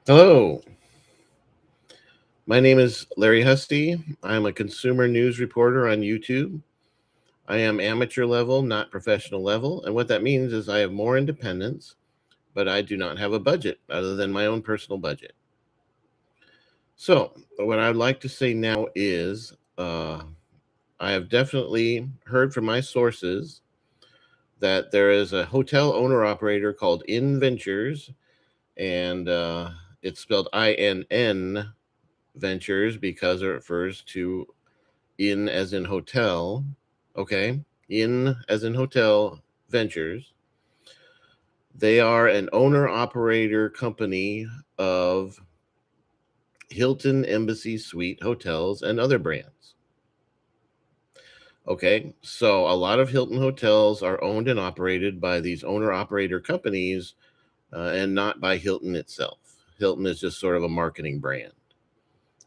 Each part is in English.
Hello, my name is Larry Husty. I'm a consumer news reporter on YouTube. I am amateur level, not professional level. And what that means is I have more independence, but I do not have a budget other than my own personal budget. So, what I'd like to say now is I have definitely heard from my sources that there is a hotel owner operator called InnVentures, and it's spelled INN Ventures because it refers to in as in hotel, okay? In as in hotel ventures. They are an owner operator company of Hilton Embassy Suite hotels and other brands. Okay, so a lot of Hilton hotels are owned and operated by these owner operator companies and not by Hilton itself. Hilton is just sort of a marketing brand.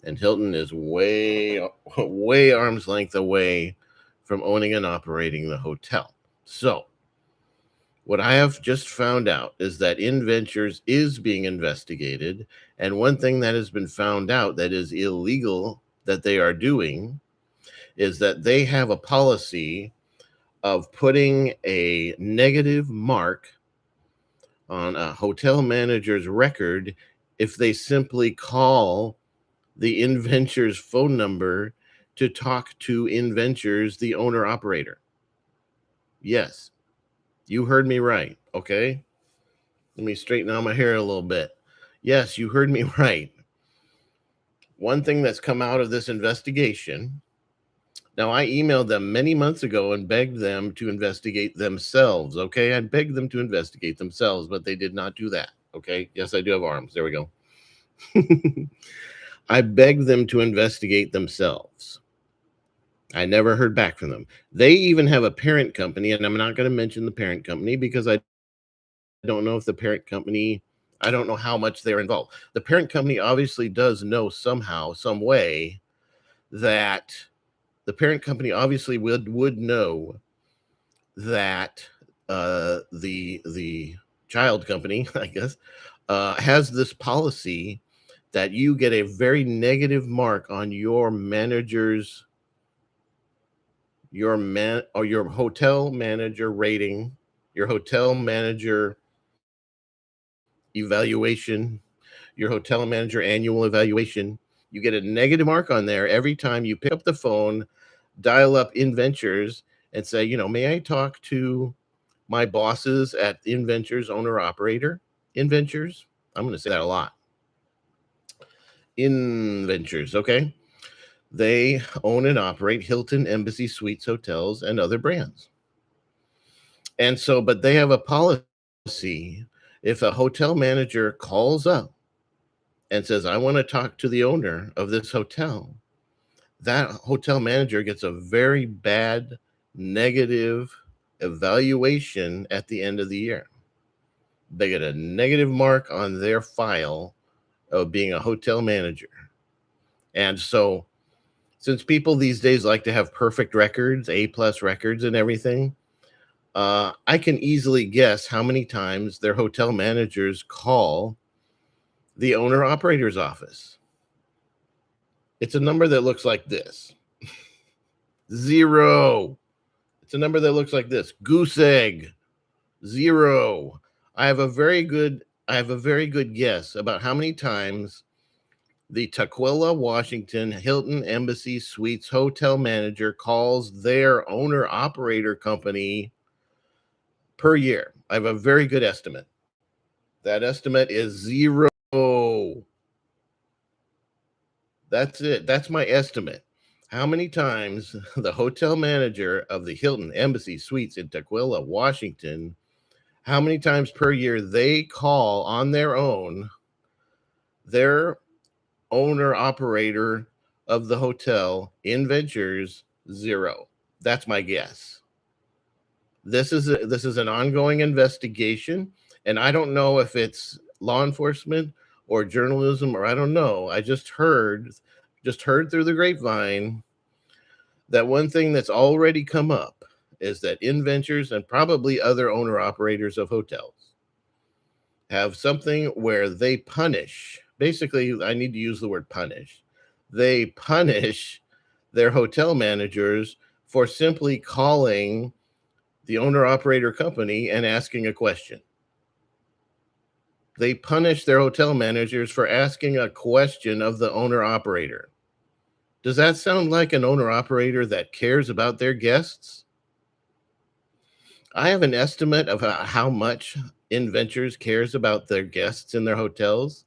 And Hilton is way arm's length away from owning and operating the hotel. So, what I have just found out is that InVentures is being investigated. And one thing that has been found out that is illegal that they are doing is that they have a policy of putting a negative mark on a hotel manager's record if they simply call the InVentures phone number to talk to InVentures, the owner operator. Yes, you heard me right. Okay. Let me straighten out my hair a little bit. Yes, you heard me right. One thing that's come out of this investigation. Now, I emailed them many months ago and begged them to investigate themselves. Okay. I begged them to investigate themselves, but they did not do that. Okay. Yes, I do have arms. There we go. I begged them to investigate themselves. I never heard back from them. They even have a parent company, and I'm not going to mention the parent company because I don't know if the parent company, I don't know how much they're involved. The parent company obviously does know somehow, some way that the parent company obviously would know that the child company, I guess, has this policy that you get a very negative mark on your manager's your hotel manager rating, your hotel manager evaluation, your hotel manager annual evaluation. You get a negative mark on there every time you pick up the phone, dial up InVentures, and say, may I talk to my bosses at InVentures owner operator? InVentures. I'm going to say that a lot. InVentures. Okay. They own and operate Hilton Embassy Suites hotels and other brands. And so, but they have a policy. If a hotel manager calls up and says, I want to talk to the owner of this hotel, that hotel manager gets a very bad negative evaluation at the end of the year. They get a negative mark on their file of being a hotel manager. And so, since people these days like to have perfect records, A plus records and everything, I can easily guess how many times their hotel managers call the owner operator's office. It's a number that looks like this. Zero. It's a number that looks like this. Goose egg. Zero. I have a very good guess about how many times the Tukwila, Washington Hilton Embassy Suites hotel manager calls their owner operator company per year. I have a very good estimate. That estimate is zero. That's it. That's my estimate. How many times the hotel manager of the Hilton Embassy Suites in Tukwila, Washington, how many times per year they call on their own their owner operator of the hotel InVentures? Zero. That's my guess. This is an ongoing investigation, and I don't know if it's law enforcement or journalism, or I don't know. I just heard through the grapevine that one thing that's already come up is that InVentures and probably other owner operators of hotels have something where they punish basically, I need to use the word punish. They punish their hotel managers for simply calling the owner operator company and asking a question. They punish their hotel managers for asking a question of the owner operator. Does that sound like an owner operator that cares about their guests? I have an estimate of how much InnVentures cares about their guests in their hotels.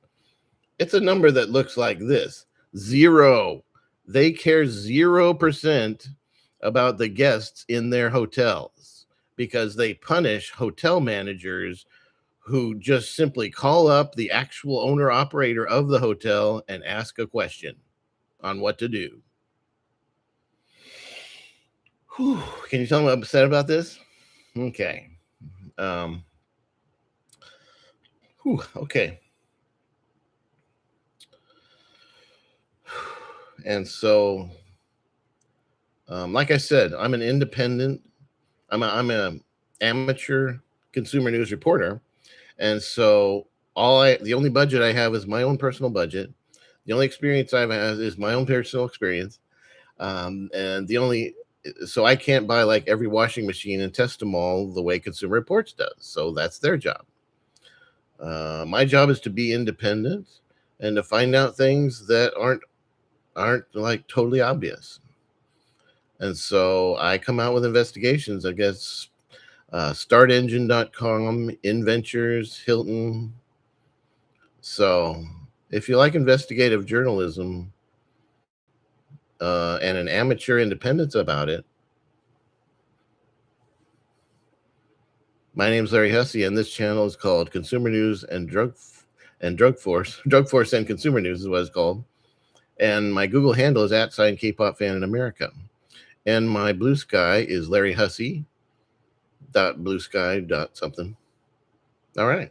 It's a number that looks like this: zero. They care 0% about the guests in their hotels because they punish hotel managers who just simply call up the actual owner operator of the hotel and ask a question on what to do. Whew. Can you tell me what I'm upset about this? Okay. Um, okay. And so, like I said, I'm an independent. I'm a amateur consumer news reporter, and so the only budget I have is my own personal budget. The only experience I've had is my own personal experience, and the only so I can't buy like every washing machine and test them all the way Consumer Reports does. So that's their job. My job is to be independent and to find out things that aren't like totally obvious. And so I come out with investigations. I guess startengine.com, InnVentures, Hilton. So if you like investigative journalism and an amateur independence about it, my name's Larry Hussey, and this channel is called Consumer News and Drug Force. Drug Force and Consumer News is what it's called. And my Google handle is @K-pop fan in America. And my Blue Sky is Larry Hussey .bluesky.something. All right.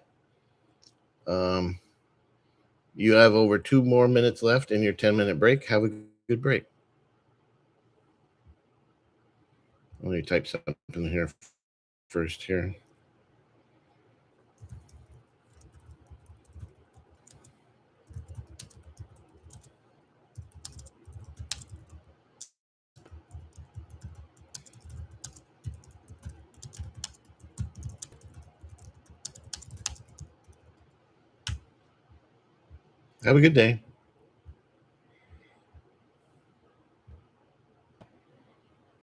You have over 2 more minutes left in your 10-minute break. Have a good break. Let me type something here first here. Have a good day.